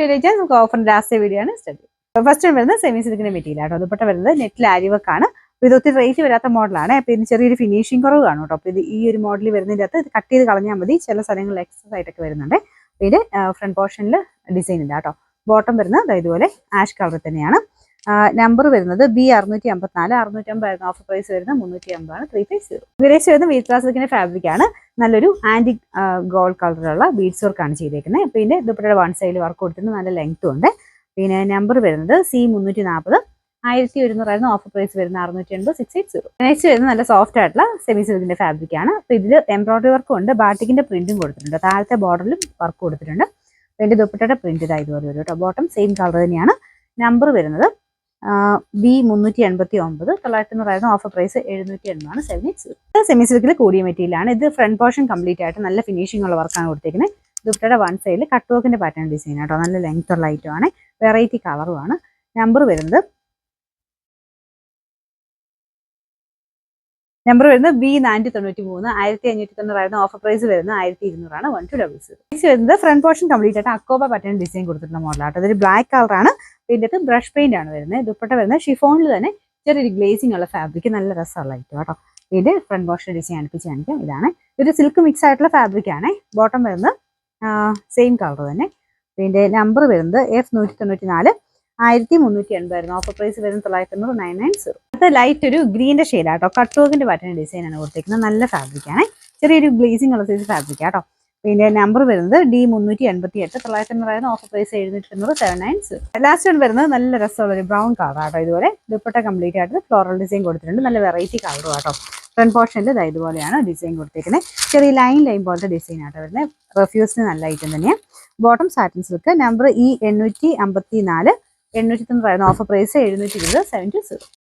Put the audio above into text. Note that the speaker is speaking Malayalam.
നമുക്ക് ഓഫറിന്റെ ലാസ്റ്റ് വീഡിയോ ആണ് സ്റ്റഡി. ഫസ്റ്റ് വരുന്നത് സെമി സിൽക്കിന്റെ മെറ്റീരിയൽ ആട്ടോ. ദുപ്പട്ട വരുന്നത് നെറ്റിൽ ആരിവർക്കാണ്. ഇത് ഒത്തിരി റേറ്റ് വരാത്ത മോഡലാണ്. അപ്പോൾ ഇതിന് ചെറിയൊരു ഫിനിഷിംഗ് കുറവ് കാണും കേട്ടോ. അപ്പോൾ ഇത് ഈ ഒരു മോഡൽ വരുന്നതിൻ്റെ അകത്ത് കട്ട് ചെയ്ത് കളഞ്ഞാൽ മതി. ചില സ്ഥലങ്ങളിൽ എക്സസ് ആയിട്ടൊക്കെ വരുന്നുണ്ട്. ഇത് ഫ്രണ്ട് പോർഷനിൽ ഡിസൈൻ ഇല്ല കേട്ടോ. ബോട്ടം വരുന്നത് ഇതുപോലെ ആഷ് കളർ തന്നെയാണ്. നമ്പർ വരുന്നത് B654, 650 ഓഫർ പ്രൈസ് വരുന്നത് 350 ആണ്. 350. ഏകദേശം വരുന്ന വീറ്റ് സിൽക്കിന്റെ ഫാബ്രിക് ആണ്. നല്ലൊരു ആന്റിക് ഗോൾഡ് കളറിലുള്ള ബീഡ്സ് വർക്കാണ് ചെയ്തേക്കുന്നത്. പിന്നെ ദുപ്പട്ടയുടെ വൺ സൈഡിൽ വർക്ക് കൊടുത്തിട്ട് നല്ല ലെങ്ത്തും ഉണ്ട്. പിന്നെ നമ്പർ വരുന്നത് C340, 1100 ഓഫർ പ്രൈസ് വരുന്ന 680, 680. നെക്സ്റ്റ് വരുന്നത് നല്ല സോഫ്റ്റ് ആയിട്ടുള്ള സെമി സിൽക്കിന്റെ ഫാബ്രിക് ആണ്. അപ്പോൾ ഇതിൽ എംബ്രോയിഡറി വർക്കും ഉണ്ട്, ബാട്ടിക്കിന്റെ പ്രിന്റും കൊടുത്തിട്ടുണ്ട്. താഴത്തെ ബോർഡറിലും വർക്ക് കൊടുത്തിട്ടുണ്ട്. പിന്നെ ദുപ്പട്ടയുടെ പ്രിന്റ് ഇതുപോലെ വരും കേട്ടോ. ബോട്ടം സെയിം കളർ തന്നെയാണ്. നമ്പർ വരുന്നത് B389, 900 ഓഫർ പ്രൈസ് 780 ആണ്. 780. സെമി സിൽക്കിൽ കൂടിയ മെറ്റീരിയൽ ആണ്. ഇത് ഫ്രണ്ട് പോർഷൻ കംപ്ലീറ്റ് ആയിട്ട് നല്ല ഫിനിഷിംഗ് ഉള്ള വർക്കാണ് കൊടുത്തിരിക്കുന്നത്. ദുപ്പട്ടയുടെ വൺ സൈഡിൽ കട്ട് വർക്കിന്റെ പാറ്റേൺ ഡിസൈൻ ആട്ടോ. നല്ല ലെങ്ത് ഉള്ള ഐറ്റം ആണ്. വെറൈറ്റി കളറുമാണ്. നമ്പർ വരുന്നത് B493, 1590 ഓഫർ പ്രൈസ് വരുന്നത് 1200 ആണ്. 1200. നെക്സ്റ്റ് വരുന്നത് ഫ്രണ്ട് പോർഷൻ കംപ്ലീറ്റ് ആയിട്ട് അക്കോബ പാറ്റേൺ ഡിസൈൻ കൊടുത്തിട്ടുള്ള മോഡലാട്ടോ. അതൊരു ബ്ലാക്ക് കളറാണ്. ഇതിൻ്റെ ബ്രഷ് പെയിന്റ് ആണ് വരുന്നത്. ദുപ്പട്ട വരുന്നത് ഷിഫോണിൽ തന്നെ ചെറിയൊരു ഗ്ലേസിംഗ് ഉള്ള ഫാബ്രിക്, നല്ല രസമുള്ള ഐറ്റം കേട്ടോ. ഇത് ഫ്രണ്ട് പോർഷൻ ഡിസൈൻ അടുപ്പിച്ച് കാണിക്കാം. ഇതാണ് ഒരു സിൽക്ക് മിക്സ് ആയിട്ടുള്ള ഫാബ്രിക് ആണ്. ബോട്ടം വരുന്നത് സെയിം കളർ തന്നെ. ഇതിൻ്റെ നമ്പർ വരുന്നത് F194, 1380 ഓഫർ പ്രൈസ് വരുന്നത് 990, 990. അത് ലൈറ്റ് ഒരു ഗ്രീൻ്റെ ഷെയ്ഡാട്ടോ. കട്ട് വർക്കിന്റെ പാറ്റേൺ ഡിസൈൻ ആണ് കൊടുത്തിരിക്കുന്നത്. നല്ല ഫാബ്രിക് ആണ്. ചെറിയൊരു ഗ്ലേസിംഗ് ഉള്ള സൈസ് ഫാബ്രിക് ആട്ടോ. പിന്നെ നമ്പർ വരുന്നത് D388, 900 ഓഫർ പ്രൈസ് 780, 790. ലാസ്റ്റ് വരുന്നത് നല്ല രസമുള്ള ഒരു ബ്രൗൺ കളർ ആട്ടോ. ഇതുപോലെ ദുപ്പട്ട കംപ്ലീറ്റ് ആയിട്ട് ഫ്ലോറൽ ഡിസൈൻ കൊടുത്തിട്ടുണ്ട്. നല്ല വെറൈറ്റി കളറും ആട്ടോ. ഫ്രണ്ട് പോർഷനിൽ ഇതുപോലെയാണ് ഡിസൈൻ കൊടുത്തിരിക്കുന്നത്. ചെറിയ ലൈൻ പോലത്തെ ഡിസൈൻ ആട്ടോ വരുന്നത്. റെഫ്യൂസിന് നല്ല ഐറ്റം തന്നെയാണ്. Bottom satin silk. Number E854, 890 offer price 720, 720.